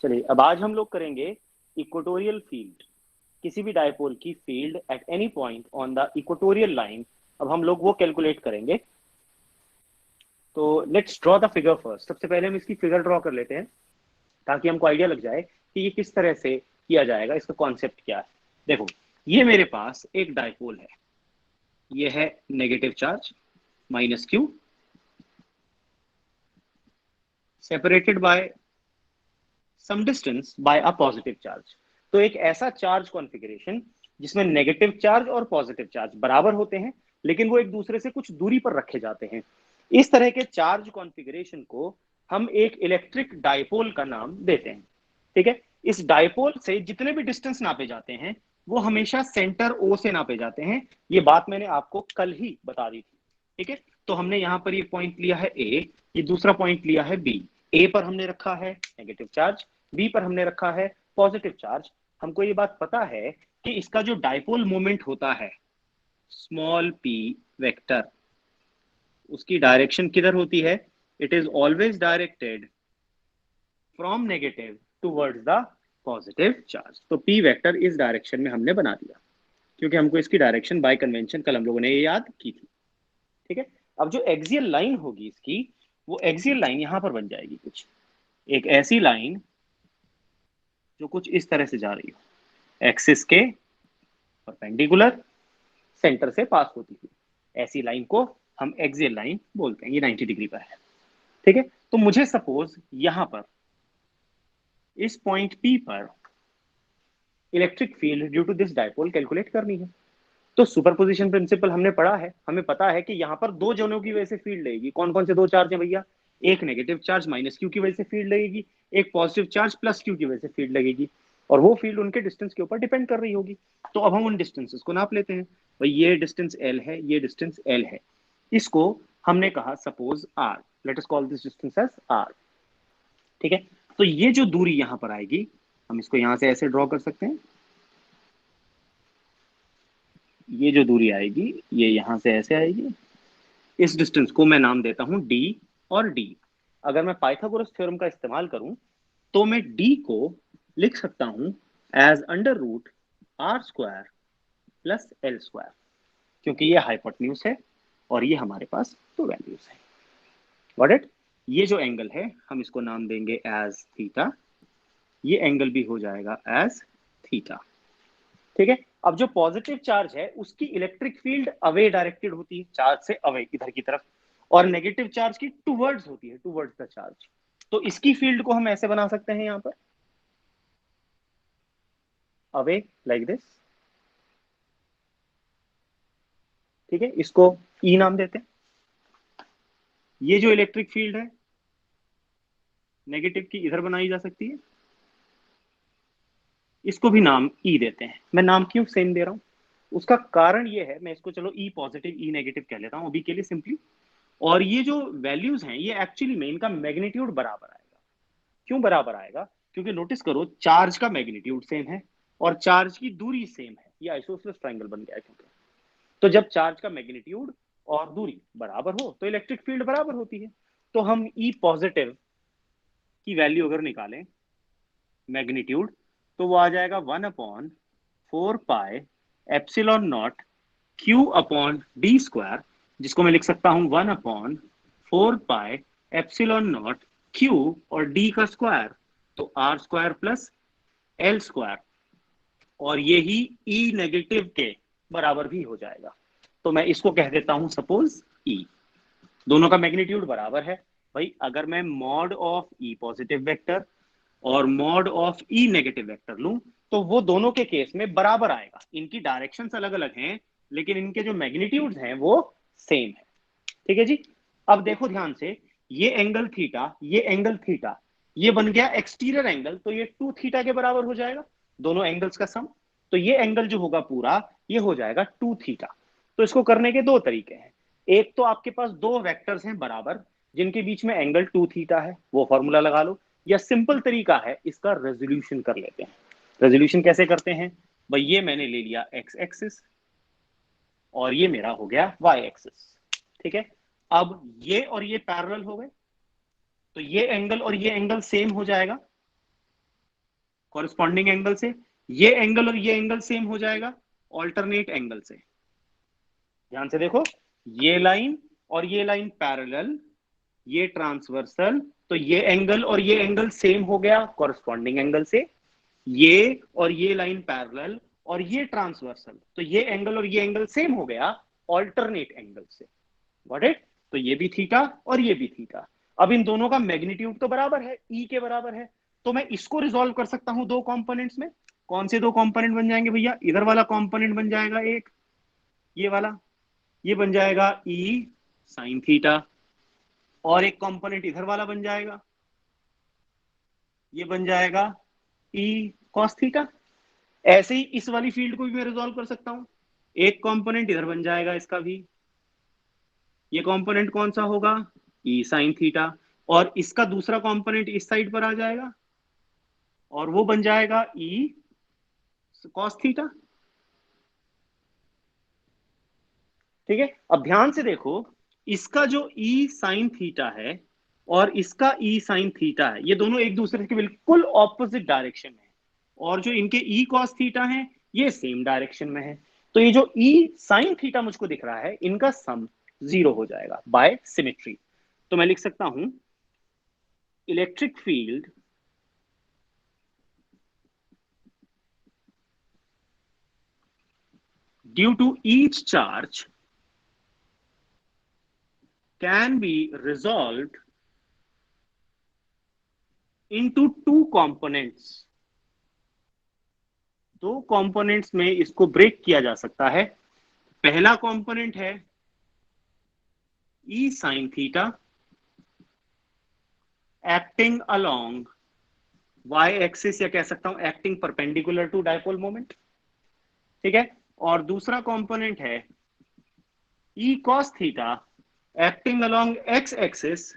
चलिए अब आज हम लोग करेंगे इक्वेटोरियल फील्ड, किसी भी डायपोल की field at any point on the equatorial line. अब हम लोग वो कैलकुलेट करेंगे। तो let's draw the figure first. सबसे पहले हम इसकी फिगर ड्रॉ कर लेते हैं ताकि हमको आइडिया लग जाए कि ये किस तरह से किया जाएगा, इसका कॉन्सेप्ट क्या है। देखो, ये मेरे पास एक डायपोल है, ये है negative charge minus Q separated by some distance by a positive charge. तो एक ऐसा चार्ज कॉन्फ़िगरेशन जिसमें नेगेटिव चार्ज और पॉजिटिव चार्ज बराबर होते हैं, लेकिन वो एक दूसरे से कुछ दूरी पर रखे जाते हैं। इस तरह के चार्ज कॉन्फ़िगरेशन को हम एक इलेक्ट्रिक डायपोल का नाम देते हैं। ठीक है, इस डायपोल से जितने भी डिस्टेंस नापे जाते हैं वो हमेशा सेंटर ओ से नापे जाते हैं। ये बात मैंने आपको कल ही बता दी थी। ठीक है, तो हमने यहां पर ये पॉइंट लिया है ए, ये दूसरा पॉइंट लिया है बी। ए पर हमने रखा है नेगेटिव चार्ज, बी पर हमने रखा है पॉजिटिव चार्ज। हमको ये बात पता है कि इसका जो डायपोल मोमेंट होता है स्मॉल पी वेक्टर, उसकी डायरेक्शन किधर होती है? It is always directed from negative towards the positive charge. तो पी वेक्टर इस डायरेक्शन में हमने बना दिया, क्योंकि हमको इसकी डायरेक्शन बाय कन्वेंशन कल हम लोगों ने ये याद की थी। ठीक है, अब जो एक्सियल लाइन होगी इसकी, वो एक्सियल लाइन यहां पर बन जाएगी कुछ एक ऐसी लाइन जो कुछ इस तरह से जा रही हो, एक्सिस के परपेंडिकुलर सेंटर से पास होती हुई। ऐसी लाइन को हम एक्सियल लाइन बोलते हैं। ये 90 डिग्री पर है। ठीक है, तो मुझे सपोज यहां पर इस पॉइंट पी पर electric field due to this dipole calculate करनी है। तो सुपरपोजिशन प्रिंसिपल हमने पढ़ा है, हमें पता है कि यहाँ पर दो जनों की वजह से फील्ड लगेगी। कौन कौन से दो चार्ज है भैया? एक नेगेटिव चार्ज माइनस क्यू की वजह से फील्ड लगेगी, एक पॉजिटिव चार्ज प्लस क्यू की वजह से फील्ड लगेगी, और वो फील्ड उनके डिस्टेंस के ऊपर डिपेंड कर रही होगी। तो अब हम उन डिस्टेंसेस को नाप लेते हैं। भाई ये डिस्टेंस एल है, ये डिस्टेंस एल है, इसको हमने कहा suppose R. Let us call this distance as R. ठीक है, तो ये जो दूरी यहां पर आएगी, हम इसको यहां से ऐसे ड्रॉ कर सकते हैं। ये जो दूरी आएगी ये यहां से ऐसे आएगी। इस डिस्टेंस को मैं नाम देता हूं डी और डी। अगर मैं पाइथागोरस थ्योरम का इस्तेमाल करूं तो मैं डी को लिख सकता हूं as under root R square plus L square, क्योंकि ये हाइपोटेन्यूज है और ये हमारे पास दो वैल्यूज है। Got it? ये जो एंगल है हम इसको नाम देंगे एज थीटा, ये एंगल भी हो जाएगा एज थीटा। ठीक है, अब जो पॉजिटिव चार्ज है उसकी इलेक्ट्रिक फील्ड अवे डायरेक्टेड होती है, चार्ज से अवे इधर की तरफ, और नेगेटिव चार्ज की टूवर्ड्स होती है, टूवर्ड्स द चार्ज। तो इसकी फील्ड को हम ऐसे बना सकते हैं यहां पर अवे लाइक दिस। ठीक है, इसको ई नाम देते हैं। ये जो इलेक्ट्रिक फील्ड है नेगेटिव की इधर बनाई जा सकती है, इसको भी नाम ई देते हैं। मैं नाम क्यों सेम दे रहा हूं, उसका कारण ये है, मैं इसको चलो ई पॉजिटिव ई नेगेटिव कह लेता हूं अभी के लिए सिंपली। और ये जो वैल्यूज हैं ये एक्चुअली में इनका मैग्नीट्यूड बराबर आएगा। क्यों बराबर आएगा? क्योंकि नोटिस करो चार्ज का मैग्नीट्यूड सेम है और चार्ज की दूरी सेम है। ये आइसोसेलेस ट्रायंगल बन गया है। क्योंकि तो जब चार्ज का मैग्नीट्यूड और दूरी बराबर हो तो इलेक्ट्रिक फील्ड बराबर होती है। तो हम ई पॉजिटिव की वैल्यू अगर निकालें मैग्नीट्यूड, तो वो आ जाएगा 1/4 pi epsilon naught Q upon D square, जिसको मैं लिख सकता हूं 1/4 पाई एप्सिलॉन नॉट क्यू और डी का स्क्वायर, तो R square plus L square, और ये ही ई नेगेटिव के बराबर भी हो जाएगा। तो मैं इसको कह देता हूं सपोज ई। दोनों का मैग्नीट्यूड बराबर है। भाई अगर मैं mod of E positive vector और mod of E negative vector लूं तो वो दोनों के केस में बराबर आएगा। इनकी डायरेक्शंस अलग अलग हैं लेकिन इनके जो मैग्नीट्यूड्स हैं वो सेम है। ठीक है जी, अब देखो ध्यान से, ये एंगल थीटा, ये एंगल थीटा, ये बन गया एक्सटीरियर एंगल, तो ये 2 थीटा के बराबर हो जाएगा, दोनों एंगल्स का सम। तो ये एंगल जो होगा पूरा ये हो जाएगा 2 थीटा। तो इसको करने के दो तरीके हैं। एक तो आपके पास दो वेक्टर्स हैं बराबर जिनके बीच में एंगल 2 थीटा है, वो फॉर्मूला लगा लो। या सिंपल तरीका है, इसका रेजोल्यूशन कर लेते हैं। रेजोल्यूशन कैसे करते हैं? भाई ये मैंने ले लिया एक्स एक्सिस और ये मेरा हो गया वाई एक्सिस। ठीक है, अब ये और ये पैरेलल हो गए तो ये एंगल और ये एंगल सेम हो जाएगा। कॉरस्पॉन्डिंग एंगल से, ये एंगल और ये एंगल सेम हो जाएगा ऑल्टरनेट एंगल से। ध्यान से देखो, ये लाइन और ये लाइन पैरेलल, ये ट्रांसवर्सल, तो ये एंगल और ये एंगल सेम हो गया कॉरस्पॉन्डिंग एंगल से। ये और ये लाइन पैरेलल और ये ट्रांसवर्सल, तो ये एंगल और ये एंगल सेम हो गया ऑल्टरनेट एंगल से। Got it? तो ये भी थीटा और ये भी थीटा। अब इन दोनों का मैग्नीट्यूड तो बराबर है, ई के बराबर है, तो मैं इसको रिजोल्व कर सकता हूं दो कंपोनेंट्स में। कौन से दो कंपोनेंट बन जाएंगे भैया? इधर वाला कंपोनेंट बन जाएगा एक, ये वाला, ये बन जाएगा ई साइन थीटा, और एक कंपोनेंट इधर वाला बन जाएगा, ये बन जाएगा ई कॉस थीटा। ऐसे ही इस वाली फील्ड को भी मैं रिजोल्व कर सकता हूं। एक कंपोनेंट इधर बन जाएगा इसका भी, ये कंपोनेंट कौन सा होगा? ई साइन थीटा, और इसका दूसरा कंपोनेंट इस साइड पर आ जाएगा और वो बन जाएगा ई कॉस थीटा। ठीक है, अब ध्यान से देखो, इसका जो ई साइन थीटा है और इसका ई साइन थीटा है, ये दोनों एक दूसरे के बिल्कुल ऑपोजिट डायरेक्शन में है, और जो इनके ई कॉस थीटा है ये सेम डायरेक्शन में है। तो ये जो ई साइन थीटा मुझको दिख रहा है, इनका सम 0 हो जाएगा बाय सिमेट्री। तो मैं लिख सकता हूं electric field due to each charge can be resolved into two components. दो कंपोनेंट्स में इसको ब्रेक किया जा सकता है। पहला कंपोनेंट है E sine theta acting along Y axis, या कह सकता हूं acting perpendicular to dipole moment. ठीक है, और दूसरा कंपोनेंट है E cos theta acting along X axis,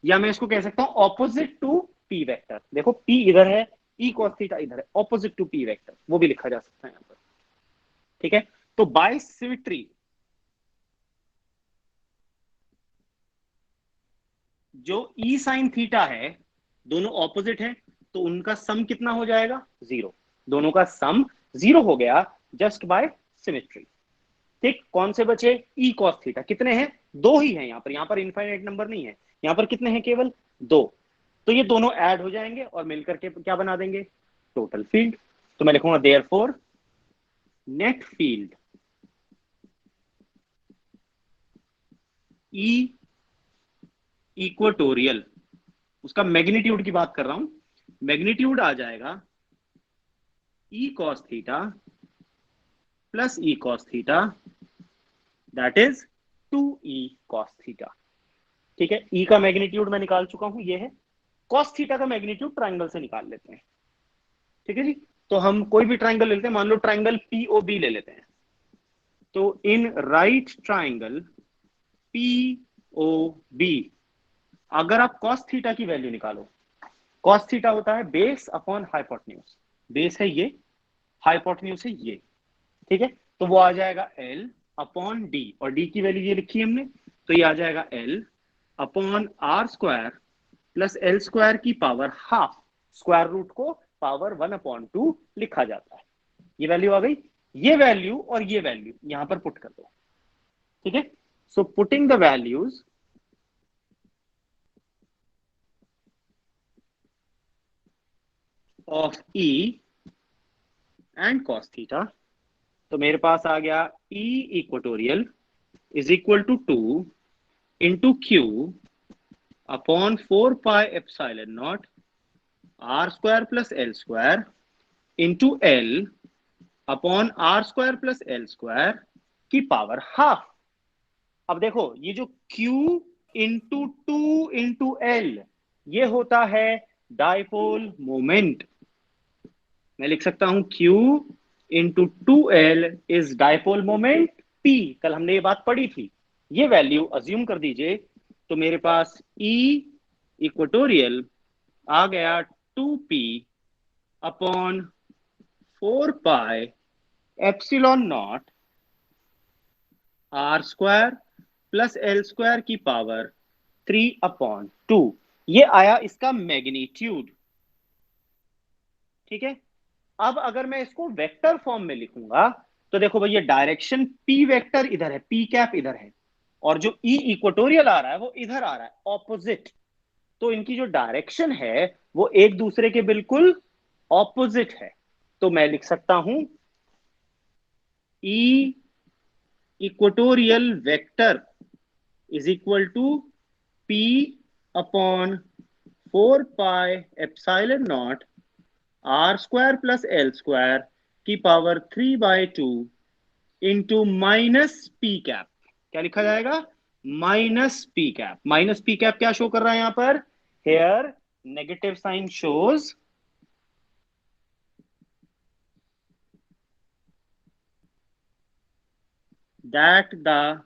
या मैं इसको कह सकता हूं ऑपोजिट टू पी वेक्टर। देखो पी इधर है, ई कॉस थीटा इधर है, ऑपोजिट टू पी वेक्टर, वो भी लिखा जा सकता है यहां पर। ठीक है, तो बाय सिमेट्री जो ई साइन थीटा है, दोनों ऑपोजिट है, तो उनका सम कितना हो जाएगा? 0। दोनों का सम 0 हो गया जस्ट बाय सिमेट्री। ठीक, कौन से बचे? ई कॉस थीटा। कितने हैं? दो ही हैं यहाँ पर इनफाइनाइट नंबर नहीं है, यहाँ पर कितने हैं? केवल दो। तो ये दोनों ऐड हो जाएंगे और मिलकर के क्या बना देंगे? Total field. तो मैं लिखूंगा therefore net field E equatorial, उसका मैग्नीट्यूड की बात कर रहा हूं, मैग्नीट्यूड आ जाएगा ई cos theta plus E cos theta, that is 2e cos theta. ठीक है, ई का मैग्नीट्यूड मैं निकाल चुका हूं, ये है। कॉस थीटा का मैग्नीट्यूड ट्राइंगल से निकाल लेते हैं। ठीक है जी, तो हम कोई भी ट्राइंगल ले लेते हैं, मान लो ट्राइंगल पीओबी ले लेते हैं। तो इन राइट ट्राइंगल पीओबी, अगर आप कॉस थीटा की वैल्यू निकालो, कॉस थीटा होता है बेस अपॉन हाइपोटेन्यूज। बेस है ये, हाइपोटेन्यूज है ये। ठीक है, तो वो आ जाएगा एल अपॉन डी, और डी की वैल्यू ये लिखी है हमने, तो ये आ जाएगा L upon R square plus L square की पावर हाफ। स्क्वायर रूट को पावर 1/2 लिखा जाता है। ये वैल्यू आ गई, ये वैल्यू और ये वैल्यू यहां पर पुट कर दो। ठीक है, so putting the values of E and cos theta, तो मेरे पास आ गया E equatorial is equal to 2 into Q upon 4 pi epsilon not R square plus L square into L upon R square plus L square की power half. अब देखो, ये जो Q इंटू 2 इंटू L, ये होता है डाइपोल मोमेंट। मैं लिख सकता हूं Q into 2L is dipole moment P। कल हमने ये बात पढ़ी थी, ये वैल्यू अज्यूम कर दीजिए, तो मेरे पास E इक्वेटोरियल आ गया 2P upon 4 pi epsilon not R square plus L square की पावर 3/2। ये आया इसका मैग्नीट्यूड। ठीक है, अब अगर मैं इसको वेक्टर फॉर्म में लिखूंगा तो देखो भैया डायरेक्शन पी वेक्टर इधर है, पी कैप इधर है, और जो ई इक्वेटोरियल आ रहा है वो इधर आ रहा है ऑपोजिट। तो इनकी जो डायरेक्शन है वो एक दूसरे के बिल्कुल ऑपोजिट है। तो मैं लिख सकता हूं E equatorial vector is equal to P upon 4 pi epsilon not R square plus L square की power 3/2 into minus P cap. क्या लिखा जाएगा? Minus P cap. Minus P cap क्या शो कर रहा है यहां पर? Here negative sign shows that the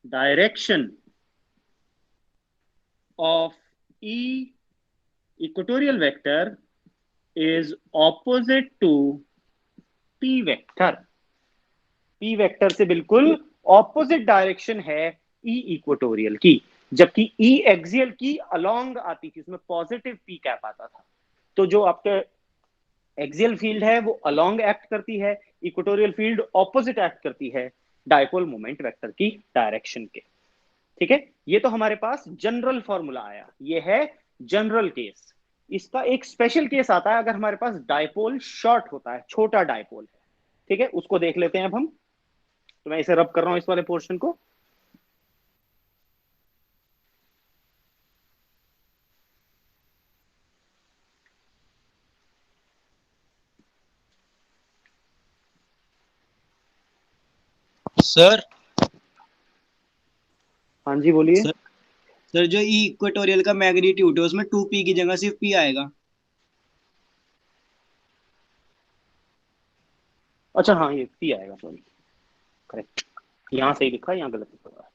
direction of E equatorial vector is opposite to p vector. p vector से बिल्कुल ऑपोजिट डायरेक्शन है ई इक्वेटोरियल की, जबकि ई एक्सियल की अलोंग आती थी, उसमें पॉजिटिव पी कैप आता था। तो जो आपके एक्सियल फील्ड है वो अलोंग एक्ट करती है, इक्वेटोरियल फील्ड ऑपोजिट एक्ट करती है डायपोल मोमेंट वेक्टर की डायरेक्शन के। ठीक है, ये तो हमारे पास जनरल फॉर्मूला आया, ये है जनरल केस। इसका एक स्पेशल केस आता है अगर हमारे पास डायपोल शॉर्ट होता है, छोटा डायपोल है। ठीक है, उसको देख लेते हैं अब हम। तो मैं इसे रब कर रहा हूं इस वाले पोर्शन को। सर। हाँ जी बोलिए। सर सर जो ई इक्वेटोरियल का मैग्नीट्यूड है उसमें 2p की जगह सिर्फ p आएगा। अच्छा हाँ, ये पी आएगा, सॉरी, करेक्ट। यहां सही लिखा है, यहाँ गलत लिखा हुआ है,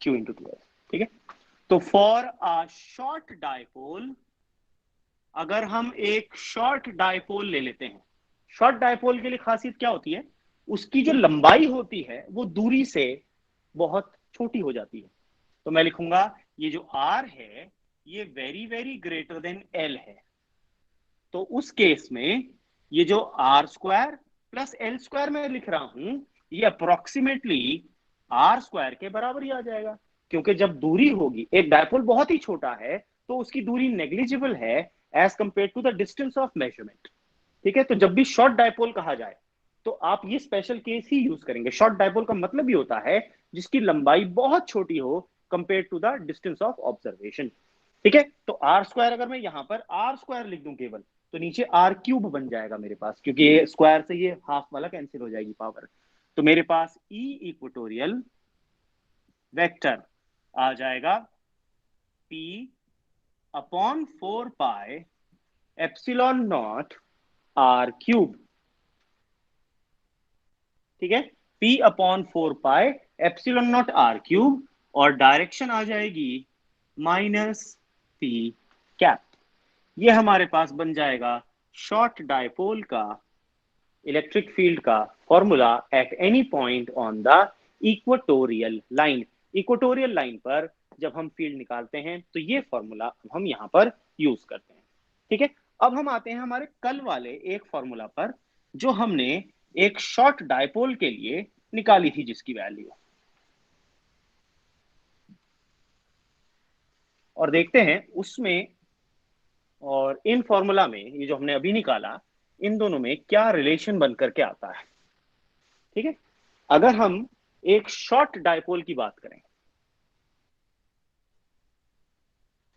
क्यू इंटू टी। ठीक है, तो फॉर अ शॉर्ट डायपोल, अगर हम एक शॉर्ट डायपोल ले लेते हैं, शॉर्ट डायपोल के लिए खासियत क्या होती है? उसकी जो लंबाई होती है वो दूरी से बहुत छोटी हो जाती है। तो मैं लिखूंगा ये जो आर है ये very very greater than L है। तो उस केस में ये जो R square plus L square मैं लिख रहा हूं, ये अप्रोक्सीमेटली आर स्क्वायर के बराबर ही आ जाएगा। क्योंकि जब दूरी होगी, एक डायपोल बहुत ही छोटा है तो उसकी दूरी नेग्लिजिबल है as compare to the distance of measurement. ठीक है, तो जब भी शॉर्ट डायपोल कहा जाए तो आप ये स्पेशल केस ही यूज करेंगे। शॉर्ट डायपोल का मतलब ही होता है जिसकी लंबाई बहुत छोटी हो compare to the distance of observation. ठीक है, तो आर स्क्वायर अगर मैं यहां पर आर स्क्वायर लिख दूं केवल, तो नीचे आर क्यूब बन जाएगा मेरे पास, क्योंकि ये स्क्वायर से ये हाफ वाला कैंसिल हो जाएगी पावर। तो मेरे पास ई इक्वेटोरियल वेक्टर आ जाएगा P upon 4 pi epsilon not R cube. ठीक है, P upon 4 pi epsilon not R cube, और डायरेक्शन आ जाएगी माइनस पी कैप। ये हमारे पास बन जाएगा शॉर्ट डायपोल का इलेक्ट्रिक फील्ड का formula at any point on the equatorial line. Equatorial line पर जब हम फील्ड निकालते हैं तो ये फॉर्मूला हम यहां पर यूज करते हैं। ठीक है, अब हम आते हैं हमारे कल वाले एक फॉर्मूला पर जो हमने एक शॉर्ट डायपोल के लिए निकाली थी, जिसकी वैल्यू, और देखते हैं उसमें और इन फॉर्मूला में ये जो हमने अभी निकाला, इन दोनों में क्या रिलेशन बन करके आता है। ठीक है, अगर हम एक शॉर्ट डायपोल की बात करें,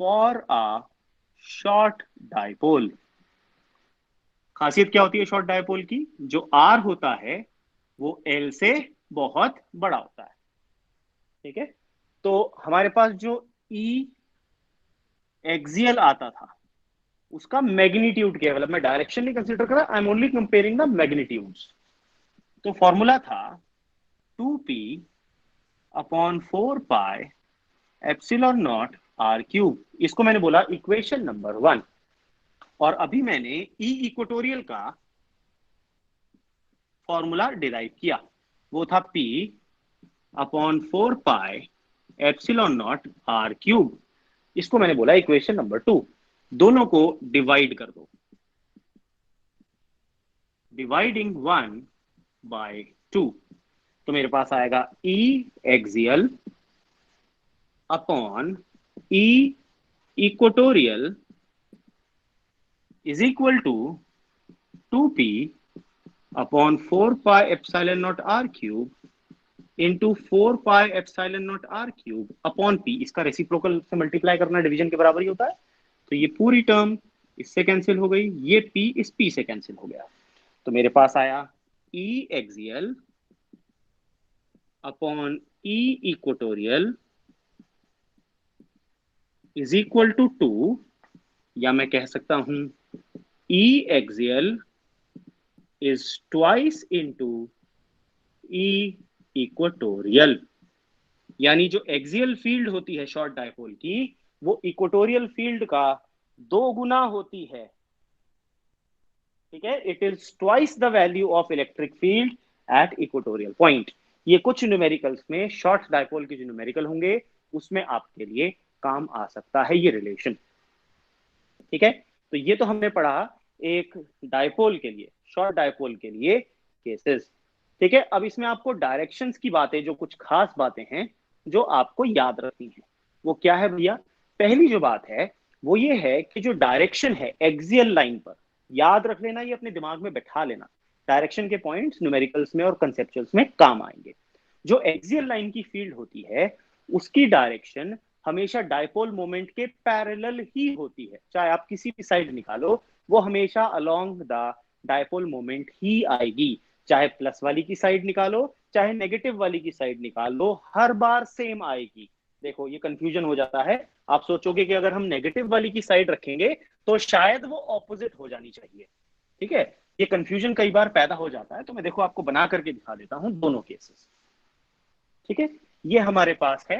फॉर अ शॉर्ट डायपोल, खासियत क्या होती है शॉर्ट डायपोल की? जो आर होता है वो एल से बहुत बड़ा होता है। ठीक है, तो हमारे पास जो ई एक्सियल आता था उसका मैग्नीट्यूड केवल, अब मैं डायरेक्शन नहीं कंसीडर कर रहा, I am only comparing the magnitudes. तो फॉर्मूला था 2p upon 4 pi epsilon not R cube. इसको मैंने बोला इक्वेशन नंबर 1। और अभी मैंने ई इक्वेटोरियल का फॉर्मूला डिराइव किया, वो था p upon 4 pi epsilon not R cube. इसको मैंने बोला इक्वेशन नंबर 2। दोनों को डिवाइड कर दो। डिवाइडिंग 1 बाय 2, तो मेरे पास आएगा E axial upon E equatorial is equal to 2p upon 4 pi epsilon naught r cube into 4 pi epsilon naught r cube upon p। इसका रेसिप्रोकल से मल्टीप्लाई करना डिवीजन के बराबर ही होता है, तो ये पूरी टर्म इससे कैंसिल हो गई, ये p इस p से कैंसिल हो गया, तो मेरे पास आया E axial upon E equatorial is equal to 2, या मैं कह सकता हूं E axial is twice into E equatorial, यानी जो एक्सियल फील्ड होती है शॉर्ट डायपोल की वो इक्वेटोरियल फील्ड का 2 गुना होती है। ठीक है, it is twice the value of electric field at equatorial point. ये कुछ न्यूमेरिकल्स में शॉर्ट डायपोल के जो न्यूमेरिकल होंगे उसमें आपके लिए काम आ सकता है ये रिलेशन। ठीक है, तो ये तो हमने पढ़ा एक डायपोल के लिए, शॉर्ट डायपोल के लिए केसेस। ठीक है, अब इसमें आपको डायरेक्शंस की बातें, जो कुछ खास बातें हैं जो आपको याद रखनी है, वो क्या है भैया? पहली जो बात है वो ये है कि जो डायरेक्शन है एक्सियल लाइन पर, याद रख लेना, ये अपने दिमाग में बैठा लेना, डायरेक्शन के पॉइंट्स न्यूमेरिकल्स में और कंसेप्चुअल्स में काम आएंगे। जो एक्सियल लाइन की फील्ड होती है उसकी डायरेक्शन हमेशा डायपोल मोमेंट के पैरेलल ही होती है, चाहे आप किसी भी साइड निकालो वो हमेशा अलोंग द डायपोल मोमेंट ही आएगी, चाहे प्लस वाली की साइड निकालो चाहे नेगेटिव वाली की साइड निकाल लो, हर बार सेम आएगी। देखो ये कंफ्यूजन हो जाता है, आप सोचोगे कि अगर हम नेगेटिव वाली की साइड रखेंगे तो शायद वो ऑपोजिट हो जानी चाहिए। ठीक है, ये कंफ्यूजन कई बार पैदा हो जाता है, तो मैं देखो आपको बना करके दिखा देता हूं दोनों केसेस। ठीक है, ये हमारे पास है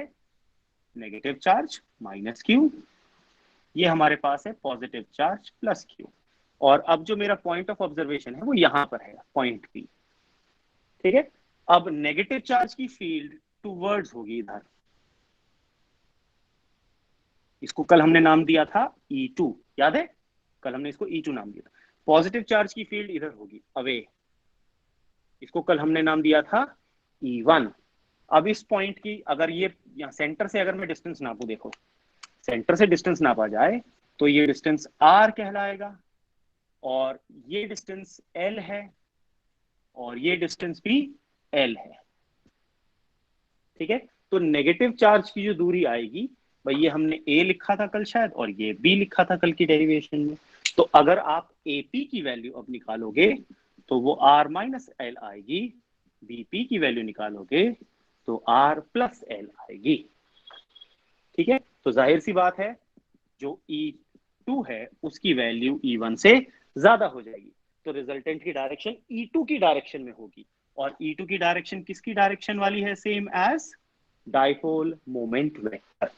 नेगेटिव चार्ज माइनस क्यू, ये हमारे पास है पॉजिटिव चार्ज प्लस क्यू, और अब जो मेरा पॉइंट ऑफ ऑब्जर्वेशन है वो यहां पर है, पॉइंट पी। ठीक है, अब नेगेटिव चार्ज की फील्ड टूवर्ड्स होगी इधर, इसको कल हमने नाम दिया था E2, याद है? कल हमने इसको E2 नाम दिया था। पॉजिटिव चार्ज की फील्ड इधर होगी अवे, इसको कल हमने नाम दिया था E1। अब इस पॉइंट की अगर ये यहाँ सेंटर से अगर मैं डिस्टेंस नापू, देखो सेंटर से डिस्टेंस नापा जाए तो ये डिस्टेंस R कहलाएगा, और ये डिस्टेंस L है, और ये डिस्टेंस भी L है। ठीक है, तो नेगेटिव चार्ज की जो दूरी आएगी भाई, ये हमने A लिखा था कल शायद, और ये B लिखा था कल की डेरिवेशन में, तो अगर आप AP की वैल्यू अब निकालोगे तो वो R माइनस एल आएगी, BP की वैल्यू निकालोगे तो R प्लस एल आएगी। ठीक है, तो जाहिर सी बात है जो E2 है उसकी वैल्यू E1 से ज्यादा हो जाएगी, तो रिजल्टेंट की डायरेक्शन E2 की डायरेक्शन में होगी, और E2 की डायरेक्शन किसकी डायरेक्शन वाली है? Same as dipole moment vector.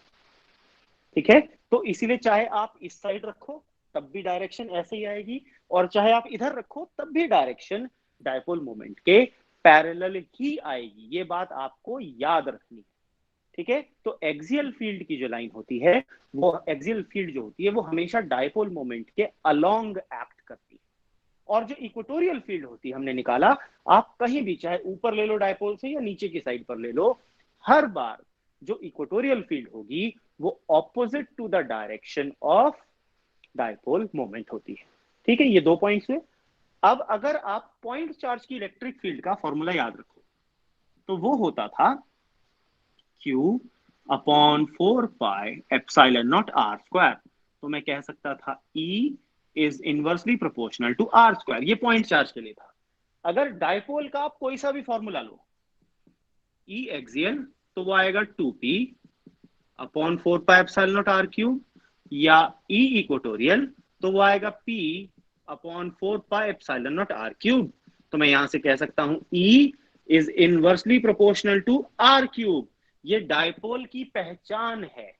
ठीक है, तो इसीलिए चाहे आप इस साइड रखो तब भी डायरेक्शन ऐसे ही आएगी, और चाहे आप इधर रखो तब भी डायरेक्शन डायपोल मोमेंट के पैरेलल ही आएगी, ये बात आपको याद रखनी है। ठीक है, तो एक्सियल फील्ड की जो लाइन होती है, वो एक्सियल फील्ड जो होती है वो हमेशा डायपोल मोमेंट के अलोंग एक्ट करती है, और जो इक्वेटोरियल फील्ड होती है हमने निकाला, आप कहीं भी चाहे ऊपर ले लो डायपोल से या नीचे की साइड पर ले लो, हर बार जो इक्वेटोरियल फील्ड होगी वो opposite to the direction of dipole moment होती है। ठीक है, ये 2 पॉइंट्स हुए। अब अगर आप पॉइंट चार्ज की इलेक्ट्रिक फील्ड का फॉर्मूला याद रखो तो वो होता था Q upon 4 pi epsilon naught R square, तो मैं कह सकता था E is inversely proportional to R square, ये पॉइंट चार्ज के लिए था। अगर डायपोल का आप कोई सा भी फॉर्मूला लो, E एक्सियल तो वो आएगा 2p upon 4 pi epsilon naught R cube, या E इक्वेटोरियल तो वो आएगा P upon 4 pi epsilon naught R cube, तो मैं यहां से कह सकता हूं E is inversely proportional to R cube. ये डायपोल की पहचान है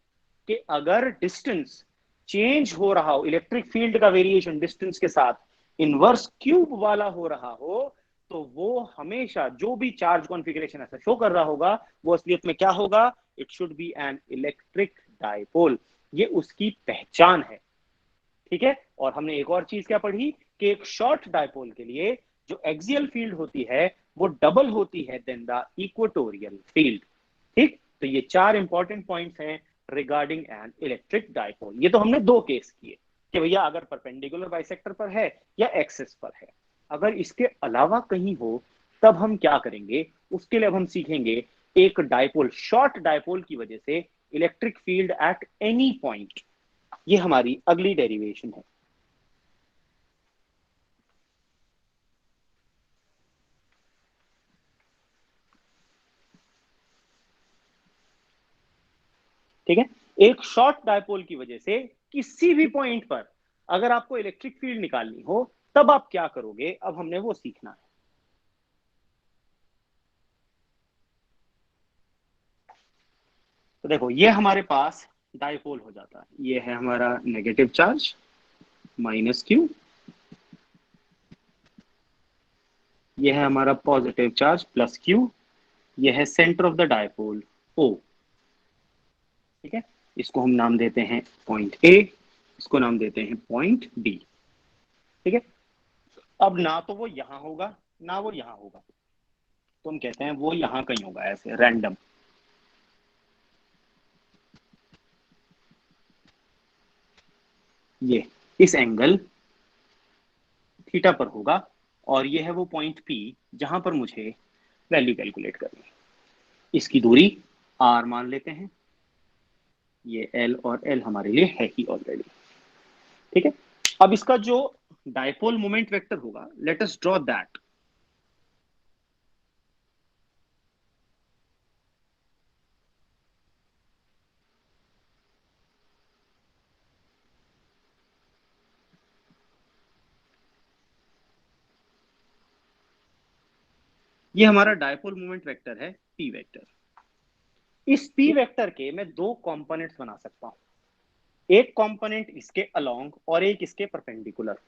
कि अगर डिस्टेंस चेंज हो रहा हो, इलेक्ट्रिक फील्ड का वेरिएशन डिस्टेंस के साथ इनवर्स क्यूब वाला हो रहा हो, तो वो हमेशा जो भी चार्ज कॉन्फ़िगरेशन ऐसा शो कर रहा होगा वो असलियत में क्या होगा? It should be N electric dipole, ये उसकी पहचान है। ठीक है, और हमने एक और चीज क्या पढ़ी कि एक शॉर्ट डायपोल के लिए जो एक्सियल फील्ड होती है वो डबल होती है देन द इक्वेटोरियल फील्ड। ठीक, तो ये 4 इंपॉर्टेंट पॉइंट्स हैं रिगार्डिंग एन इलेक्ट्रिक डाइपोल। ये तो हमने 2 केस किए कि भैया अगर परपेंडिकुलर बाइसेक्टर पर है या एक्सिस पर है। अगर इसके अलावा कहीं हो तब हम क्या करेंगे, उसके लिए अब हम सीखेंगे एक डाइपोल, शॉर्ट डाइपोल की वजह से electric field at any point. ये हमारी अगली डेरिवेशन है। ठीक है, एक शॉर्ट डायपोल की वजह से किसी भी पॉइंट पर अगर आपको इलेक्ट्रिक फील्ड निकालनी हो तब आप क्या करोगे, अब हमने वो सीखना है। तो देखो ये हमारे पास डायपोल हो जाता है, ये है हमारा नेगेटिव चार्ज माइनस क्यू, ये है हमारा पॉजिटिव चार्ज प्लस क्यू, ये है सेंटर ऑफ द डायपोल ओ। ठीक है, इसको हम नाम देते हैं पॉइंट ए, इसको नाम देते हैं पॉइंट बी। ठीक है, अब ना तो वो यहां होगा ना वो यहां होगा, तो हम कहते हैं वो यहां कहीं होगा ऐसे रैंडम। ये इस एंगल थीटा पर होगा और ये है वो पॉइंट पी जहां पर मुझे वैल्यू कैलकुलेट करनी है। इसकी दूरी आर मान लेते हैं, ये एल और एल हमारे लिए है ही ऑलरेडी। ठीक है, अब इसका जो डायपोल मोमेंट वेक्टर होगा, लेट अस ड्रॉ दैट। ये हमारा डायपोल मोमेंट वेक्टर है पी वेक्टर। इस पी वेक्टर के मैं 2 कंपोनेंट्स बना सकता हूं, एक कंपोनेंट इसके अलोंग और एक इसके परपेंडिकुलर।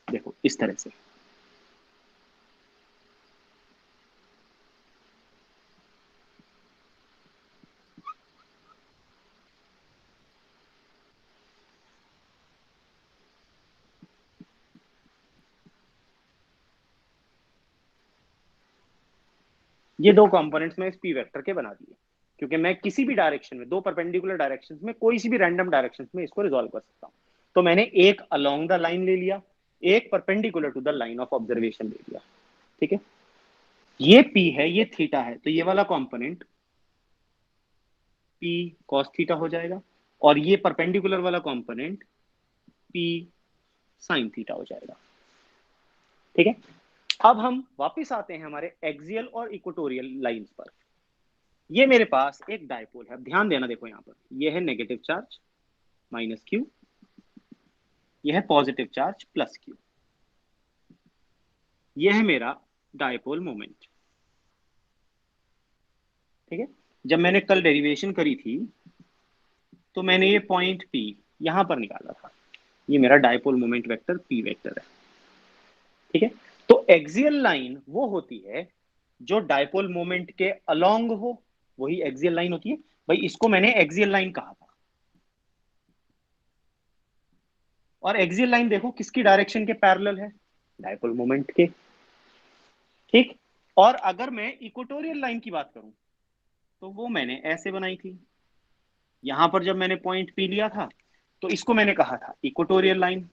देखो इस तरह से, ये 2 कंपोनेंट्स में इस पी वेक्टर के बना दिए, क्योंकि मैं किसी भी डायरेक्शन में, 2 परपेंडिकुलर डायरेक्शंस में, कोई सी भी रैंडम डायरेक्शंस में इसको रिजॉल्व कर सकता हूं। तो मैंने एक अलोंग द लाइन ले लिया, एक perpendicular to the line of observation ले लिया। ठीक है, ये पी है ये थीटा है, तो ये वाला कंपोनेंट पी कॉस थीटा हो जाएगा और ये परपेंडिकुलर वाला कंपोनेंट पी साइन थीटा हो जाएगा। ठीक है, अब हम वापस आते हैं हमारे एक्सियल और इक्वेटोरियल लाइंस पर। ये मेरे पास एक डायपोल है, अब ध्यान देना, देखो यहां पर ये है नेगेटिव चार्ज माइनस क्यू, ये है पॉजिटिव चार्ज प्लस क्यू, ये है मेरा डायपोल मोमेंट। ठीक है, जब मैंने कल डेरिवेशन करी थी तो मैंने ये पॉइंट पी यहां पर निकाला था, ये मेरा dipole moment vector P vector है। ठीक है, तो एक्सियल लाइन वो होती है जो डायपोल मोमेंट के अलोंग हो, वही एक्सियल लाइन होती है। भाई इसको मैंने एक्सियल लाइन कहा था, और एक्सियल लाइन देखो किसकी डायरेक्शन के पैरेलल है, डायपोल मोमेंट के। ठीक, और अगर मैं इक्वेटोरियल लाइन की बात करूं तो वो मैंने ऐसे बनाई थी, यहां पर जब मैंने पॉइंट पी लिया था तो इसको मैंने कहा था इक्वेटोरियल लाइन।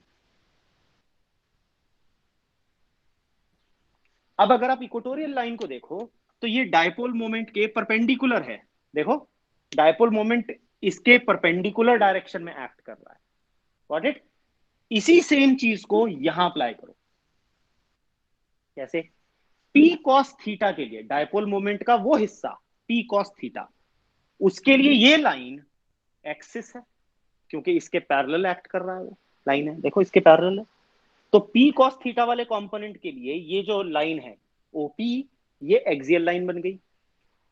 अब अगर आप इक्वेटोरियल लाइन को देखो तो ये डायपोल मोमेंट के परपेंडिकुलर है। देखो डायपोल मोमेंट इसके परपेंडिकुलर डायरेक्शन में एक्ट कर रहा है। Got it? इसी सेम चीज को यहां अप्लाई करो। कैसे? पी कॉस थीटा के लिए डायपोल मोमेंट का वो हिस्सा पी कॉस थीटा, उसके लिए ये लाइन एक्सिस है, क्योंकि इसके पैरेलल एक्ट कर रहा है, वो लाइन है, देखो इसके पैरेलल है। तो पी कॉस थीटा वाले कंपोनेंट के लिए ये जो लाइन है ओपी, ये एक्सियल लाइन बन गई।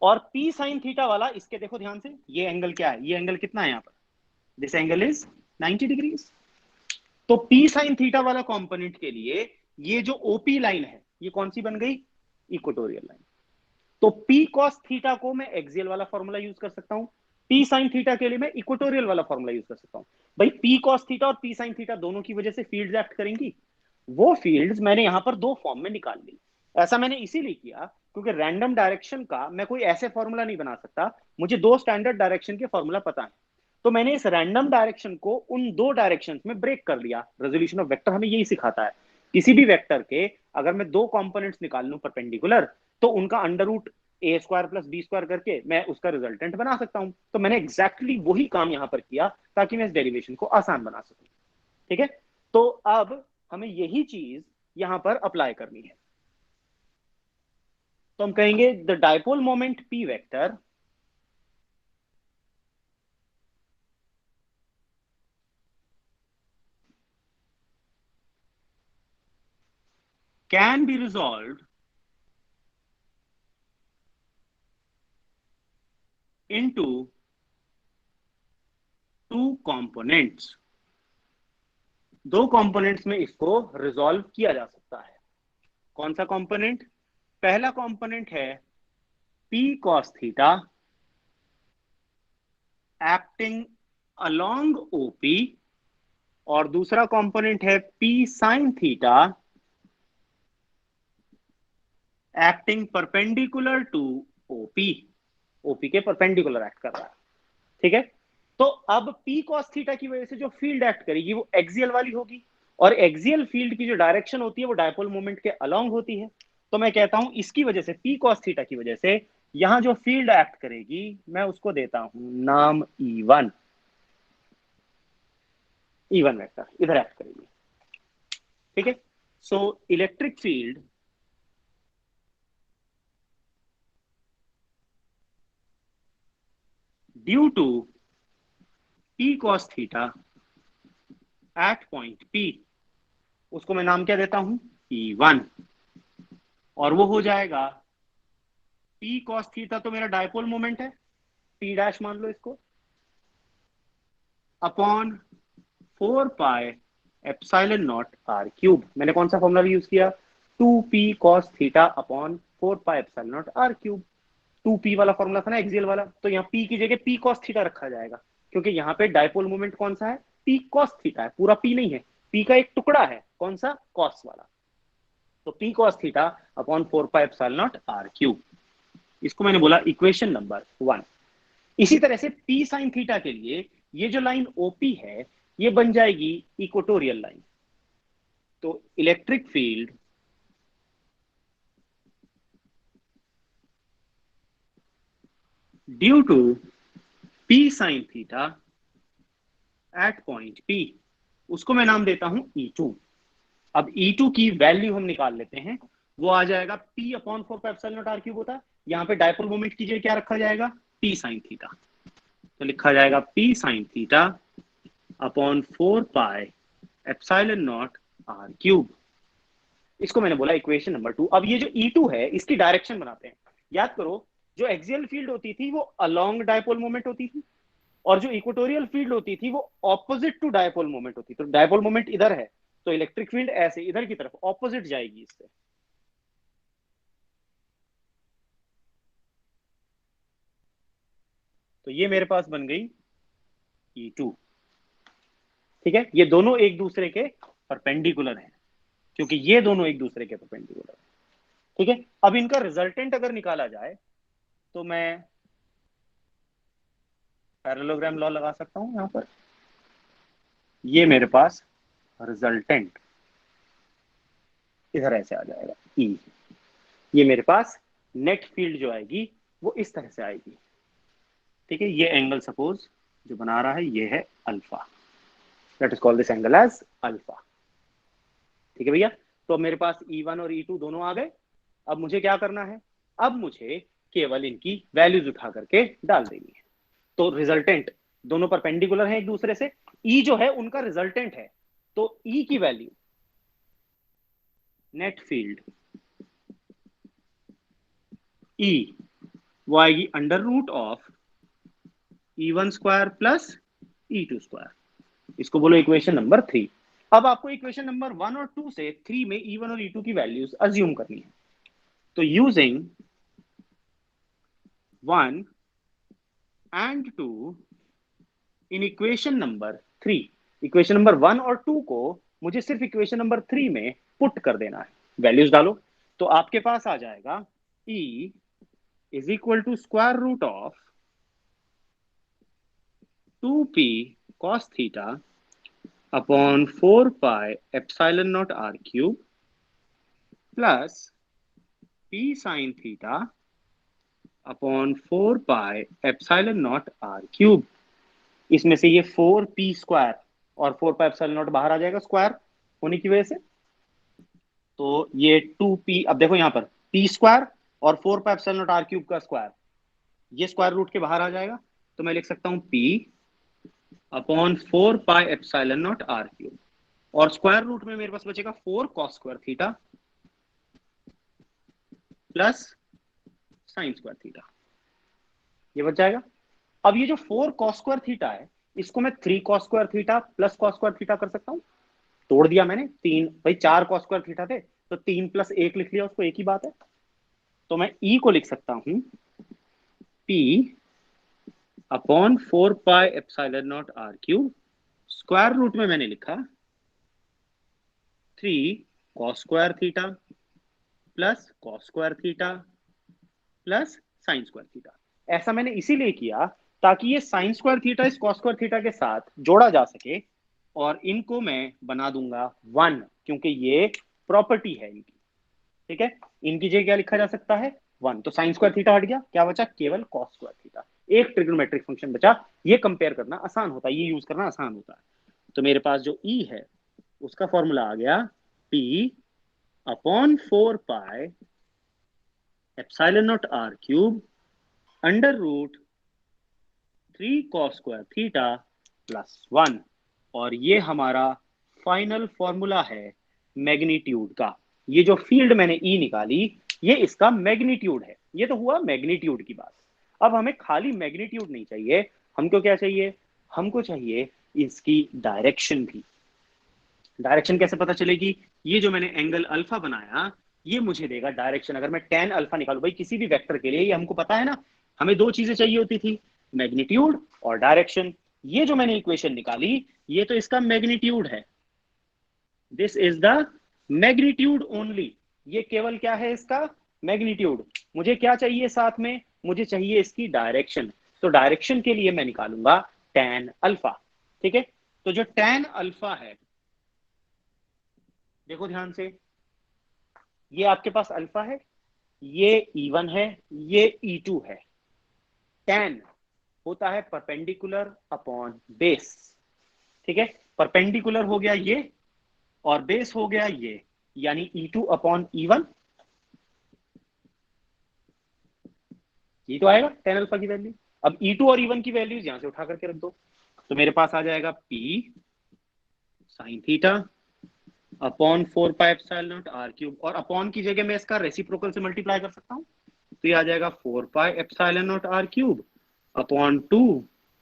और पी साइन थीटा वाला, इसके देखो ध्यान से, ये एंगल क्या है, ये एंगल कितना है यहाँ पर, दिस एंगल इज 90 डिग्रीज। तो पी साइन थीटा वाला कंपोनेंट के लिए ये जो ओपी लाइन है ये कौन सी बन गई, इक्वेटोरियल लाइन। तो पी कॉस थीटा को मैं एक्सियल वाला फॉर्मूला यूज कर सकता हूं, पी साइन थीटा के लिए मैं इक्वेटोरियल वाला फॉर्मूला यूज कर सकता हूं। भाई पी कॉस थीटा और पी साइन थीटा दोनों की वजह से फील्ड्स एक्ट करेंगी, वो फील्ड्स मैंने यहां पर दो फॉर्म में निकाल ली। ऐसा मैंने इसीलिए किया क्योंकि रैंडम डायरेक्शन का मैं कोई ऐसे फॉर्मूला नहीं बना सकता, मुझे दो स्टैंडर्ड डायरेक्शन के फॉर्मूला पता है। तो मैंने इस रैंडम डायरेक्शन को उन दो डायरेक्शंस में ब्रेक कर लिया। रेजोल्यूशन ऑफ वेक्टर हमें यही सिखाता है। किसी भी वेक्टर के अगर मैं दो कंपोनेंट्स निकाल लूं परपेंडिकुलर, तो उनका अंडर रूट ए स्क्वायर प्लस बी स्क्वायर करके मैं उसका रिजल्टेंट बना सकता हूं। तो मैंने एग्जैक्टली वही काम यहां पर किया ताकि मैं इस डेरिवेशन को आसान बना सकूं। ठीक है, तो अब हमें यही चीज यहां पर अप्लाई करनी है। तो हम कहेंगे the dipole moment P vector can be resolved into two components। दो कंपोनेंट्स में इसको रिजॉल्व किया जा सकता है। कौन सा कंपोनेंट? पहला कंपोनेंट है P cos theta acting along OP, और दूसरा कंपोनेंट है P sin theta acting perpendicular to OP। OP के परपेंडिकुलर एक्ट कर रहा है। ठीक है, तो अब P cos थीटा की वजह से जो फील्ड एक्ट करेगी वो एक्सियल वाली होगी, और एक्सियल फील्ड की जो डायरेक्शन होती है वो डायपोल मोमेंट के अलोंग होती है। तो मैं कहता हूं इसकी वजह से P cos थीटा की वजह से यहां जो फील्ड एक्ट करेगी मैं उसको देता हूं नाम E1। E1 वेक्टर इधर एक्ट करेगी। ठीक है, सो electric field due to P cos theta at point P, उसको मैं नाम क्या देता हूं? E1। और वो हो जाएगा P cos थीटा तो मेरा डायपोल मोमेंट है, P डैश मान लो इसको, upon 4 pi epsilon not R cube. मैंने कौन सा फॉर्मूला यूज किया? 2p cos theta upon 4 pi epsilon not R cube. 2p वाला फॉर्मूला था ना एक्सियल वाला, तो यहाँ p की जगह p cos थीटा रखा जाएगा, क्योंकि यहाँ पे डायपोल मोमेंट कौन सा है? p cos थीटा है, पूरा p नहीं है, p का एक टुकड़ा है, कौन सा? cos वाला। तो p cos theta upon 4 pi epsilon not R cube, इसको मैंने बोला इक्वेशन नंबर 1। इसी तरह से P sin थीटा के लिए ये जो लाइन OP है ये बन जाएगी इक्वेटोरियल लाइन। तो electric field due to P sin theta at point P, उसको मैं नाम देता हूं E2। अब E2 की वैल्यू हम निकाल लेते हैं, वो आ जाएगा P upon 4 pi epsilon not R cube होता है। यहाँ पे डायपोल मोमेंट की जगह क्या रखा जाएगा? P sin theta. तो लिखा जाएगा P sin theta upon 4 pi epsilon not R cube. इसको मैंने बोला इक्वेशन नंबर 2। अब ये जो E2 है इसकी डायरेक्शन बनाते हैं। याद करो, जो एक्सियल फील्ड होती थी वो अलोंग डायपोल मोमेंट होती थी, और जो इक्वेटोरियल फील्ड होती थी वो ऑपोजिट टू डायपोल मोमेंट होती थी। तो डायपोल मोमेंट इधर है, तो इलेक्ट्रिक फील्ड ऐसे इधर की तरफ ऑपोजिट जाएगी इससे। तो ये मेरे पास बन गई E2। ठीक है, ये दोनों एक दूसरे के परपेंडिकुलर हैं, क्योंकि ये दोनों एक दूसरे के परपेंडिकुलर हैं। ठीक है, अब इनका रिजल्टेंट अगर निकाला जाए तो मैं पैरेललोग्राम लॉ लगा सकता हूं यहां पर। ये मेरे पास रिजल्टेंट इधर ऐसे आ जाएगा E। ये मेरे पास नेट फील्ड जो आएगी वो इस तरह से आएगी। ठीक है, ये एंगल सपोज जो बना रहा है ये है alpha, let us call this angle as alpha. ठीक है भैया, तो मेरे पास E1 और E2 दोनों आ गए। अब मुझे क्या करना है? अब मुझे केवल इनकी वैल्यूज उठा करके डाल देनी है। तो रिजल्टेंट दोनों परपेंडिकुलर हैं एक दूसरे से, E जो है उनका रिजल्टेंट है, तो E की वैल्यू नेट फील्ड E वो आएगी under root of E1 square plus E2 square. इसको बोलो इक्वेशन नंबर 3। अब आपको इक्वेशन नंबर 1 और 2 से 3 में E1 और E2 की वैल्यूज अज्यूम करनी है। तो using 1 and 2 in equation number 3, equation number 1 और 2 को मुझे सिर्फ इक्वेशन नंबर 3 में पुट कर देना है, वैल्यूज डालो। तो आपके पास आ जाएगा E is equal to square root of 2p cos theta upon 4 pi epsilon naught r cube plus p sin theta upon 4 pi epsilon naught r cube. इसमें से ये 4p स्क्वायर और 4 पाई एप्सिलॉन नॉट बाहर आ जाएगा square होने की वजह से। तो ये 2p, अब देखो यहाँ पर p स्क्वायर और 4 pi epsilon naught r cube का स्क्वायर, ये स्क्वायर रूट के बाहर आ जाएगा। तो मैं लिख सकता हूँ p upon 4 pi epsilon naught r cube, और स्क्वायर रूट में मेरे पास बचेगा 4 cos square theta plus sine square theta, ये बच जाएगा। अब ये जो 4 cos स्क्वायर थीटा है, इसको मैं 3 cos square theta plus cos square theta कर सकता हूँ। तोड़ दिया मैंने, तीन भाई 4 cos स्क्वायर थीटा थे, तो 3 प्लस 1 लिख लिया, उसको एक ही बात है। तो मैं ई को लिख सकता हूं p upon 4 pi epsilon naught r cube, square root में मैंने लिखा 3 cos square theta plus cos square theta plus sine square theta. ऐसा मैंने इसीलिए किया ताकि ये साइन स्क्वायर थीटा इस cos स्क्वायर थीटा के साथ जोड़ा जा सके, और इनको मैं बना दूंगा 1, क्योंकि ये प्रॉपर्टी है इनकी। ठीक है, इनकी जगह क्या लिखा जा सकता है 1। तो साइन स्क्वायर थीटा हट गया, क्या बचा केवल cos स्क्वायर थीटा, एक ट्रिग्नोमेट्रिक फंक्शन बचा। ये कंपेयर करना आसान होता है, ये यूज करना आसान होता है। तो मेरे पास जो ई है उसका फॉर्मूला आ गया p upon 4 pi epsilon naught r cube under root 3 cos square theta plus 1। और ये हमारा फाइनल फॉर्मूला है मैग्नीट्यूड का। ये जो फील्ड मैंने ई निकाली, ये इसका मैग्नीट्यूड है। ये तो हुआ मैग्नीट्यूड की बात। अब हमें खाली मैग्नीट्यूड नहीं चाहिए, हमको क्या चाहिए, हमको चाहिए इसकी डायरेक्शन भी। डायरेक्शन कैसे पता चलेगी, ये जो मैंने एंगल अल्फा बनाया, ये मुझे देगा डायरेक्शन। अगर मैं tan अल्फा निकालू भाई किसी भी वेक्टर के लिए, ये हमको पता है ना, हमें दो चीजें चाहिए होती थी, मैग्नीट्यूड और डायरेक्शन। ये जो मैंने इक्वेशन निकाली, ये तो इसका मैग्नीट्यूड है, this is the magnitude only. ये केवल क्या है, इसका मैग्नीट्यूड। मुझे क्या चाहिए साथ में, मुझे चाहिए इसकी डायरेक्शन। तो डायरेक्शन के लिए मैं निकालूंगा tan अल्फा। ठीक है, तो जो tan अल्फा है, देखो ध्यान से, ये आपके पास अल्फा है, ये E1 है, ये E2 है। tan होता है परपेंडिकुलर अपॉन बेस। ठीक है, परपेंडिकुलर हो गया ये और बेस हो गया ये, यानी E2 अपॉन E1। ये तो आएगा tan अल्फा की वैल्यू। अब E2 और E1 की वैल्यूज यहां से उठा करके रख दो, तो मेरे पास आ जाएगा P sine theta upon 4 pi epsilon naught r cube, और अपॉन की जगह मैं इसका रेसिप्रोकल से मल्टीप्लाई कर सकता हूं। तो ये आ जाएगा 4 pi epsilon naught r cube upon 2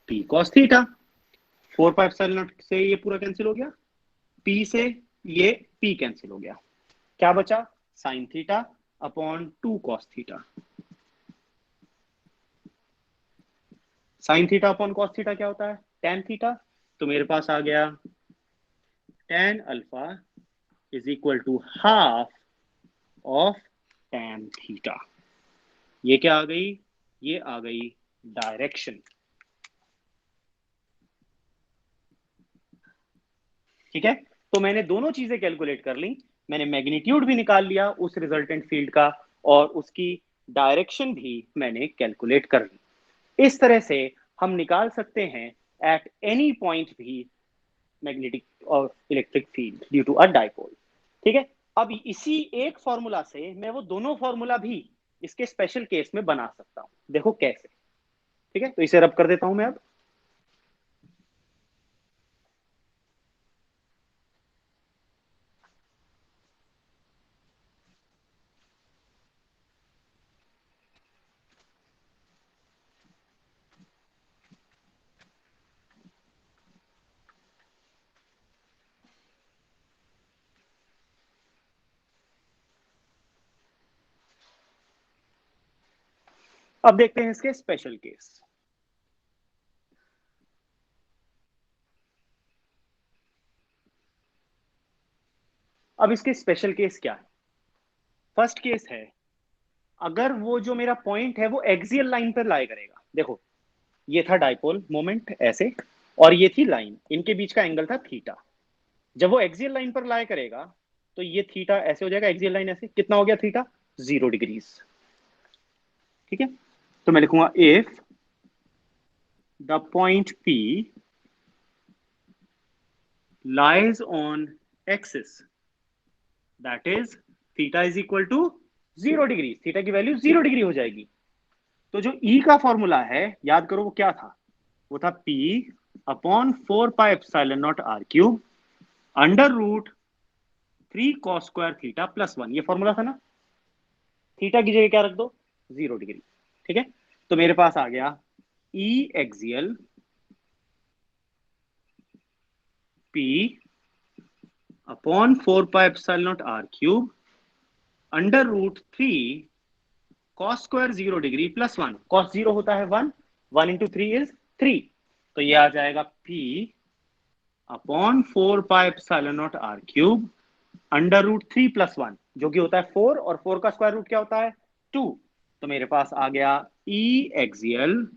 p cos theta. 4 pi epsilon not से ये पूरा कैंसिल हो गया, p से ये p कैंसिल हो गया, क्या बचा sine theta upon 2 cos theta. Sine theta upon cos theta क्या होता है, tan थीटा। तो मेरे पास आ गया tan alpha is equal to half of tan theta. ये क्या आ गई, ये आ गई डायरेक्शन। ठीक है, तो मैंने दोनों चीजें कैलकुलेट कर ली, मैंने मैग्नीट्यूड भी निकाल लिया उस रिजल्टेंट फील्ड का, और उसकी डायरेक्शन भी मैंने कैलकुलेट कर ली। इस तरह से हम निकाल सकते हैं एट एनी पॉइंट भी मैग्नेटिक और electric field due to a dipole. ठीक है, अब इसी एक फॉर्मूला से मैं वो दोनों फॉर्मूला भी इसके स्पेशल केस में बना सकता हूं, देखो कैसे। ठीक है, तो इसे रब कर देता हूं मैं अब देखते हैं इसके स्पेशल केस। अब इसके स्पेशल केस क्या है? फर्स्ट केस है, अगर वो जो मेरा पॉइंट है वो एक्सियल लाइन पर लाई करेगा। देखो ये था डाइपोल मोमेंट ऐसे, और ये थी लाइन, इनके बीच का एंगल था थीटा। जब वो एक्सियल लाइन पर लाई करेगा तो ये थीटा ऐसे हो जाएगा, एक्सियल लाइन ऐसे, कितना हो गया थीटा? 0 डिग्रीज। ठीक है, तो मैं लिखूंगा if the point P lies on axis that is theta is equal to 0 degree, theta की वैल्यू 0 डिग्री हो जाएगी। तो जो E का फॉर्मूला है याद करो वो क्या था? वो था P upon 4 pi epsilon naught r cube under root 3 cos square theta plus 1। ये फॉर्मूला था ना, थीटा की जगह क्या रख दो? 0 डिग्री। ठीक है, तो मेरे पास आ गया E axial P upon 4 pi epsilon naught r cube under root 3 cos square 0 degree plus 1। cos 0 होता है 1, 1 इंटू 3 इज 3, तो ये आ जाएगा P upon 4 pi epsilon naught r cube under root 3 plus 1, जो कि होता है 4, और 4 का स्क्वायर रूट क्या होता है? 2। तो मेरे पास आ गया E axial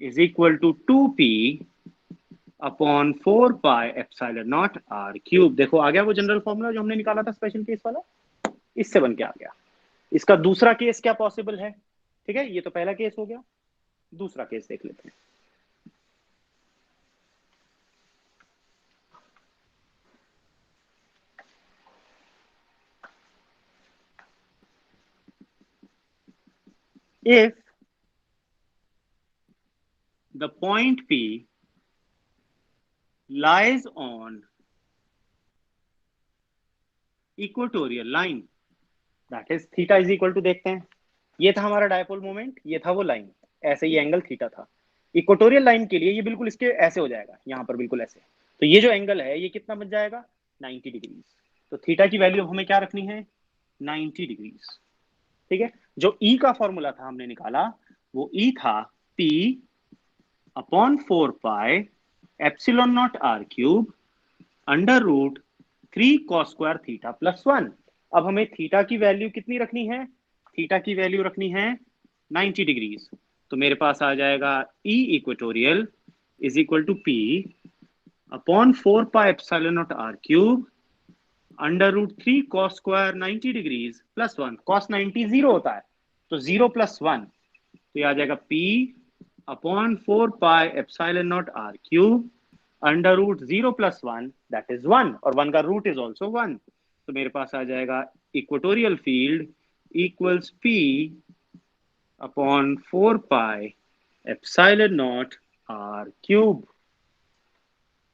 is equal to 2P upon 4 pi epsilon naught r cube. देखो आ गया वो जनरल फॉर्मूला जो हमने निकाला था स्पेशल केस वाला, इससे बन के आ गया। इसका दूसरा केस क्या पॉसिबल है? ठीक है, ये तो पहला केस हो गया, दूसरा केस देख लेते हैं। If the point P lies on equatorial line that is theta is equal to, देखते हैं, ये था हमारा डायपोल मोमेंट, ये था वो लाइन, ऐसे ही एंगल थीटा था। इक्वेटोरियल लाइन के लिए ये बिल्कुल इसके ऐसे हो जाएगा, यहाँ पर बिल्कुल ऐसे। तो ये जो एंगल है ये कितना बन जाएगा? 90 डिग्रीज। तो थीटा की वैल्यू हमें क्या रखनी है? 90 डिग्रीज। ठीक है, जो ई का फॉर्मूला था हमने निकाला, वो ई था P upon 4 pi epsilon naught r cube under root 3 cos square theta plus 1। अब हमें थीटा की वैल्यू कितनी रखनी है? थीटा की वैल्यू रखनी है 90 डिग्रीज। तो मेरे पास आ जाएगा E equatorial is equal to P upon 4 pi epsilon naught r cube under root 3 cos square 90 degrees plus 1। cos 90 0 होता है, तो 0 प्लस 1, तो ये आ जाएगा P upon 4 pi epsilon naught r cube under root 0 plus 1 that is 1, और 1 का root is also 1। तो मेरे पास आ जाएगा equatorial field equals P upon 4 pi epsilon naught r cube.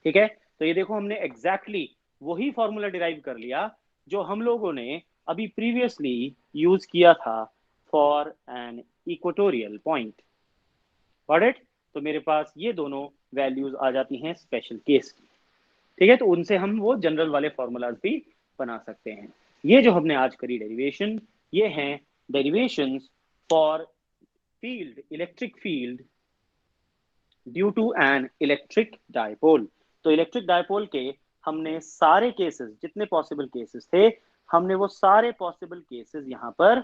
ठीक है, तो ये देखो हमने एग्जैक्टली वही फॉर्मूला डिराइव कर लिया जो हम लोगों ने अभी प्रीवियसली यूज किया था for an equatorial point. Got it? तो मेरे पास ये दोनों वैल्यूज आ जाती हैं स्पेशल केस की। ठीक है, तो उनसे हम वो जनरल वाले फॉर्मूलाज भी बना सकते हैं। ये जो हमने आज करी डेरिवेशन, ये हैं derivations for field, electric field due to an electric dipole. तो इलेक्ट्रिक डायपोल के हमने सारे केसेस, जितने पॉसिबल केसेस थे, हमने वो सारे पॉसिबल केसेस यहाँ पर